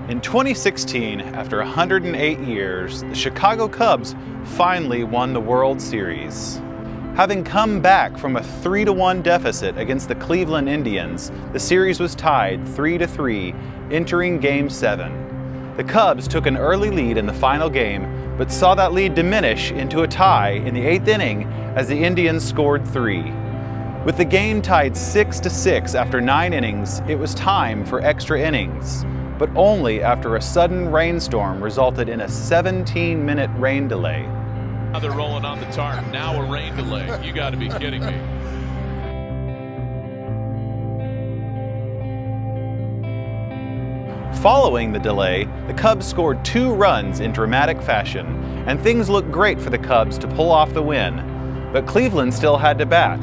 In 2016, after 108 years, the Chicago Cubs finally won the World Series. Having come back from a 3-1 deficit against the Cleveland Indians, the series was tied 3-3, entering Game 7. The Cubs took an early lead in the final game, but saw that lead diminish into a tie in the 8th inning as the Indians scored 3. With the game tied 6-6 after 9 innings, it was time for extra innings, but only after a sudden rainstorm resulted in a 17-minute rain delay. Now they're rolling on the tarp. Now a rain delay. You got to be kidding me. Following the delay, the Cubs scored 2 runs in dramatic fashion, and things looked great for the Cubs to pull off the win. But Cleveland still had to bat.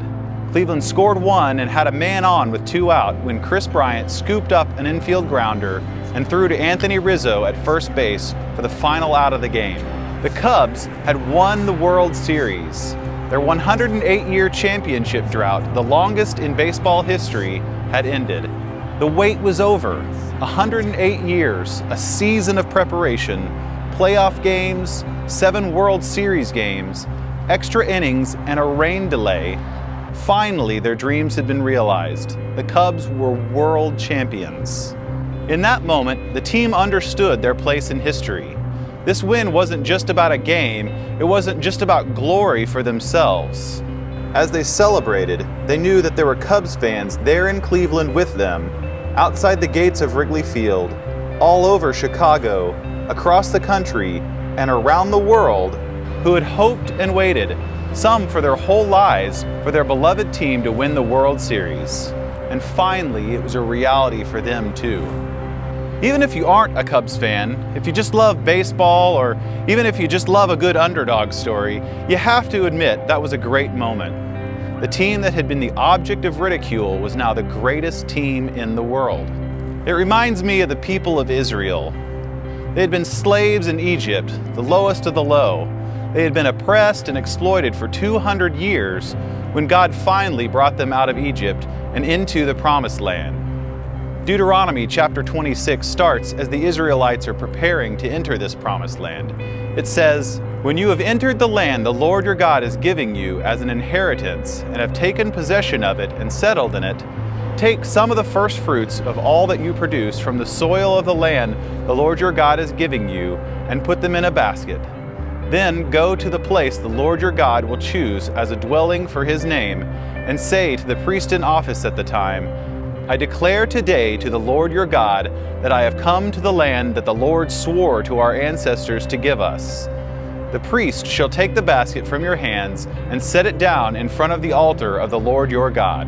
Cleveland scored 1 and had a man on with 2 out when Kris Bryant scooped up an infield grounder and threw to Anthony Rizzo at first base for the final out of the game. The Cubs had won the World Series. Their 108-year championship drought, the longest in baseball history, had ended. The wait was over. 108 years, a season of preparation, playoff games, 7 World Series games, extra innings, and a rain delay. Finally, their dreams had been realized. The Cubs were world champions. In that moment, the team understood their place in history. This win wasn't just about a game, it wasn't just about glory for themselves. As they celebrated, they knew that there were Cubs fans there in Cleveland with them, outside the gates of Wrigley Field, all over Chicago, across the country, and around the world, who had hoped and waited, some for their whole lives, for their beloved team to win the World Series. And finally, it was a reality for them too. Even if you aren't a Cubs fan, if you just love baseball, or even if you just love a good underdog story, you have to admit that was a great moment. The team that had been the object of ridicule was now the greatest team in the world. It reminds me of the people of Israel. They had been slaves in Egypt, the lowest of the low. They had been oppressed and exploited for 200 years when God finally brought them out of Egypt and into the Promised Land. Deuteronomy chapter 26 starts as the Israelites are preparing to enter this Promised Land. It says, "When you have entered the land the Lord your God is giving you as an inheritance and have taken possession of it and settled in it, take some of the first fruits of all that you produce from the soil of the land the Lord your God is giving you and put them in a basket. Then go to the place the Lord your God will choose as a dwelling for his name and say to the priest in office at the time, I declare today to the Lord your God that I have come to the land that the Lord swore to our ancestors to give us. The priest shall take the basket from your hands and set it down in front of the altar of the Lord your God."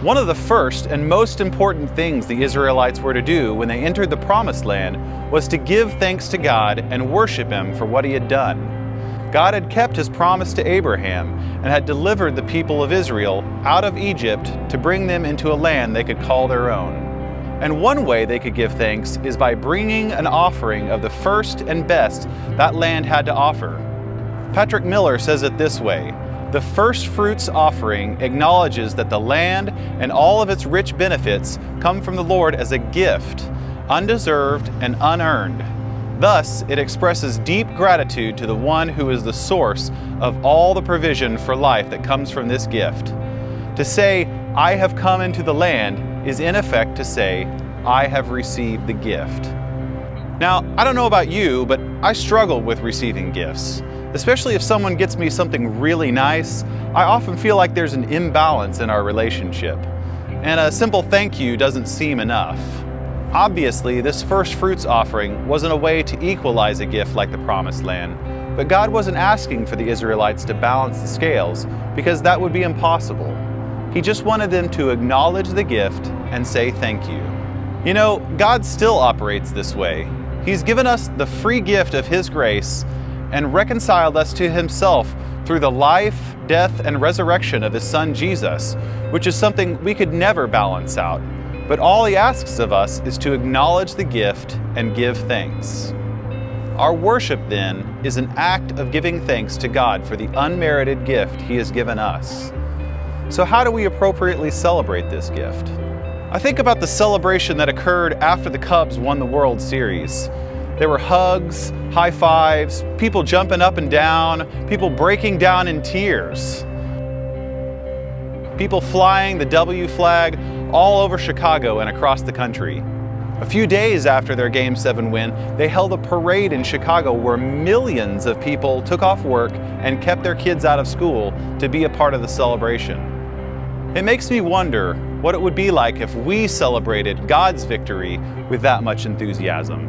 One of the first and most important things the Israelites were to do when they entered the Promised Land was to give thanks to God and worship him for what he had done. God had kept his promise to Abraham and had delivered the people of Israel out of Egypt to bring them into a land they could call their own. And one way they could give thanks is by bringing an offering of the first and best that land had to offer. Patrick Miller says it this way: "The first fruits offering acknowledges that the land and all of its rich benefits come from the Lord as a gift, undeserved and unearned. Thus, it expresses deep gratitude to the one who is the source of all the provision for life that comes from this gift. To say, 'I have come into the land,' is in effect to say, 'I have received the gift.'" Now, I don't know about you, but I struggle with receiving gifts. Especially if someone gets me something really nice, I often feel like there's an imbalance in our relationship. And a simple thank you doesn't seem enough. Obviously, this first fruits offering wasn't a way to equalize a gift like the Promised Land, but God wasn't asking for the Israelites to balance the scales because that would be impossible. He just wanted them to acknowledge the gift and say thank you. You know, God still operates this way. He's given us the free gift of his grace and reconciled us to himself through the life, death, and resurrection of his Son Jesus, which is something we could never balance out. But all he asks of us is to acknowledge the gift and give thanks. Our worship, then, is an act of giving thanks to God for the unmerited gift he has given us. So how do we appropriately celebrate this gift? I think about the celebration that occurred after the Cubs won the World Series. There were hugs, high fives, people jumping up and down, people breaking down in tears. People flying the W flag all over Chicago and across the country. A few days after their Game 7 win, they held a parade in Chicago where millions of people took off work and kept their kids out of school to be a part of the celebration. It makes me wonder what it would be like if we celebrated God's victory with that much enthusiasm.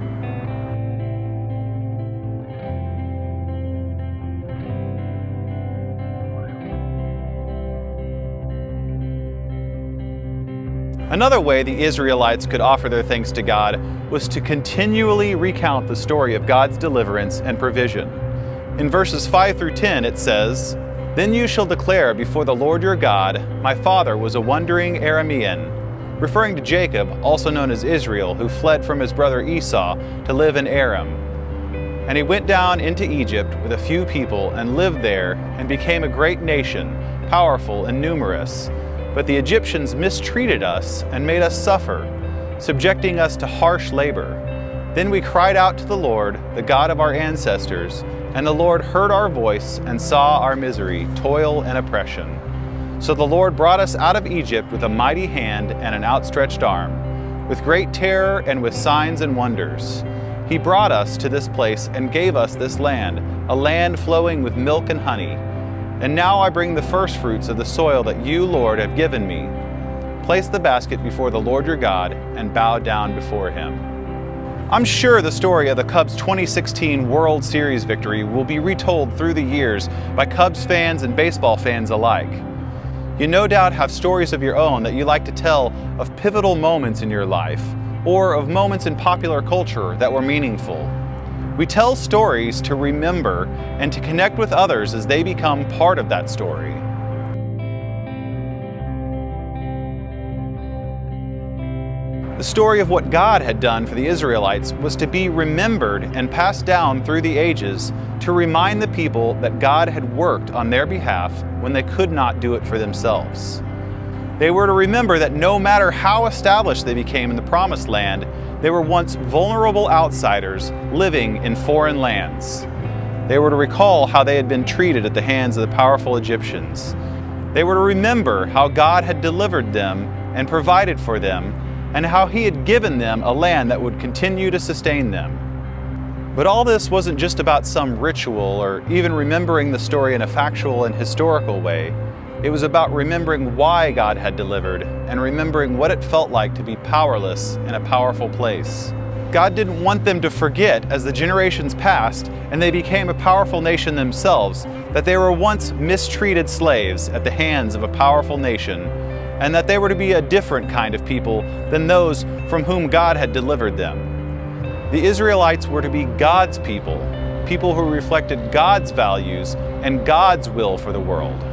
Another way the Israelites could offer their thanks to God was to continually recount the story of God's deliverance and provision. In verses 5 through 10 it says, "Then you shall declare before the Lord your God, my father was a wandering Aramean," referring to Jacob, also known as Israel, who fled from his brother Esau to live in Aram. "And he went down into Egypt with a few people and lived there and became a great nation, powerful and numerous. But the Egyptians mistreated us and made us suffer, subjecting us to harsh labor. Then we cried out to the Lord, the God of our ancestors, and the Lord heard our voice and saw our misery, toil, and oppression. So the Lord brought us out of Egypt with a mighty hand and an outstretched arm, with great terror and with signs and wonders. He brought us to this place and gave us this land, a land flowing with milk and honey. And now I bring the firstfruits of the soil that you, Lord, have given me. Place the basket before the Lord your God and bow down before him." I'm sure the story of the Cubs' 2016 World Series victory will be retold through the years by Cubs fans and baseball fans alike. You no doubt have stories of your own that you like to tell of pivotal moments in your life, or of moments in popular culture that were meaningful. We tell stories to remember and to connect with others as they become part of that story. The story of what God had done for the Israelites was to be remembered and passed down through the ages to remind the people that God had worked on their behalf when they could not do it for themselves. They were to remember that no matter how established they became in the Promised Land, they were once vulnerable outsiders living in foreign lands. They were to recall how they had been treated at the hands of the powerful Egyptians. They were to remember how God had delivered them and provided for them, and how He had given them a land that would continue to sustain them. But all this wasn't just about some ritual or even remembering the story in a factual and historical way. It was about remembering why God had delivered and remembering what it felt like to be powerless in a powerful place. God didn't want them to forget as the generations passed and they became a powerful nation themselves that they were once mistreated slaves at the hands of a powerful nation, and that they were to be a different kind of people than those from whom God had delivered them. The Israelites were to be God's people, people who reflected God's values and God's will for the world.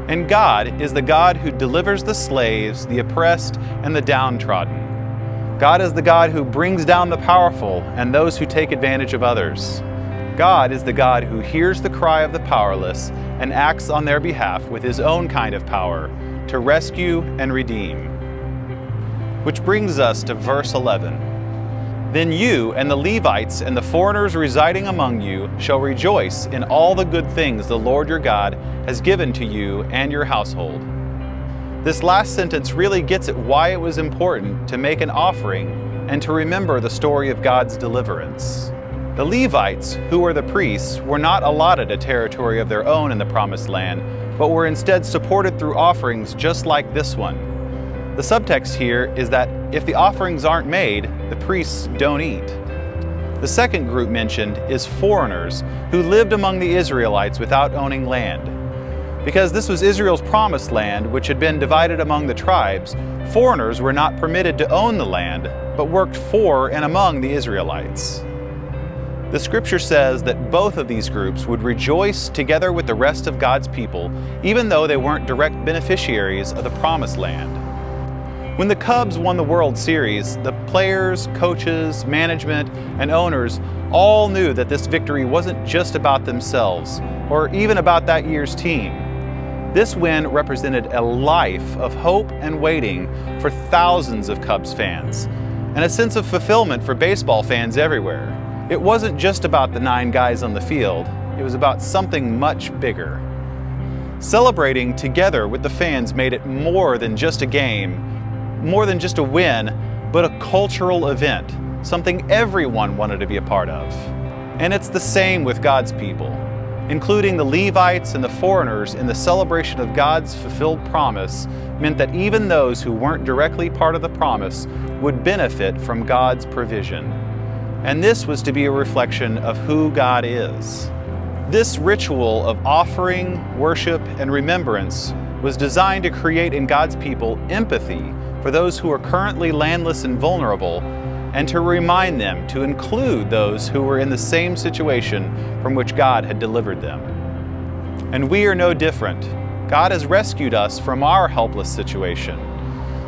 And God is the God who delivers the slaves, the oppressed, and the downtrodden. God is the God who brings down the powerful and those who take advantage of others. God is the God who hears the cry of the powerless and acts on their behalf with His own kind of power to rescue and redeem. Which brings us to verse 11. "Then you and the Levites and the foreigners residing among you shall rejoice in all the good things the Lord your God has given to you and your household." This last sentence really gets at why it was important to make an offering and to remember the story of God's deliverance. The Levites, who were the priests, were not allotted a territory of their own in the Promised Land, but were instead supported through offerings just like this one. The subtext here is that if the offerings aren't made, the priests don't eat. The second group mentioned is foreigners who lived among the Israelites without owning land. Because this was Israel's promised land, which had been divided among the tribes, foreigners were not permitted to own the land, but worked for and among the Israelites. The scripture says that both of these groups would rejoice together with the rest of God's people, even though they weren't direct beneficiaries of the promised land. When the Cubs won the World Series, the players, coaches, management, and owners all knew that this victory wasn't just about themselves, or even about that year's team. This win represented a life of hope and waiting for thousands of Cubs fans, and a sense of fulfillment for baseball fans everywhere. It wasn't just about the 9 guys on the field, it was about something much bigger. Celebrating together with the fans made it more than just a game, more than just a win, but a cultural event, something everyone wanted to be a part of. And it's the same with God's people. Including the Levites and the foreigners in the celebration of God's fulfilled promise meant that even those who weren't directly part of the promise would benefit from God's provision. And this was to be a reflection of who God is. This ritual of offering, worship, and remembrance was designed to create in God's people empathy for those who are currently landless and vulnerable, and to remind them to include those who were in the same situation from which God had delivered them. And we are no different. God has rescued us from our helpless situation,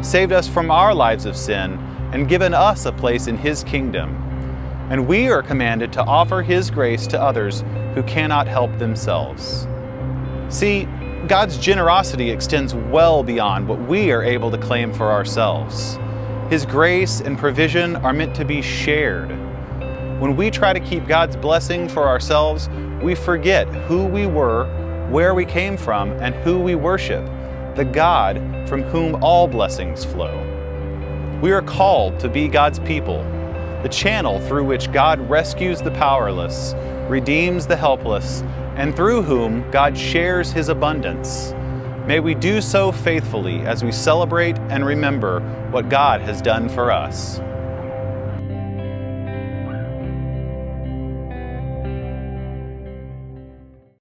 saved us from our lives of sin, and given us a place in His kingdom. And we are commanded to offer His grace to others who cannot help themselves. See, God's generosity extends well beyond what we are able to claim for ourselves. His grace and provision are meant to be shared. When we try to keep God's blessing for ourselves, we forget who we were, where we came from, and who we worship, the God from whom all blessings flow. We are called to be God's people, the channel through which God rescues the powerless, redeems the helpless, and through whom God shares His abundance. May we do so faithfully as we celebrate and remember what God has done for us.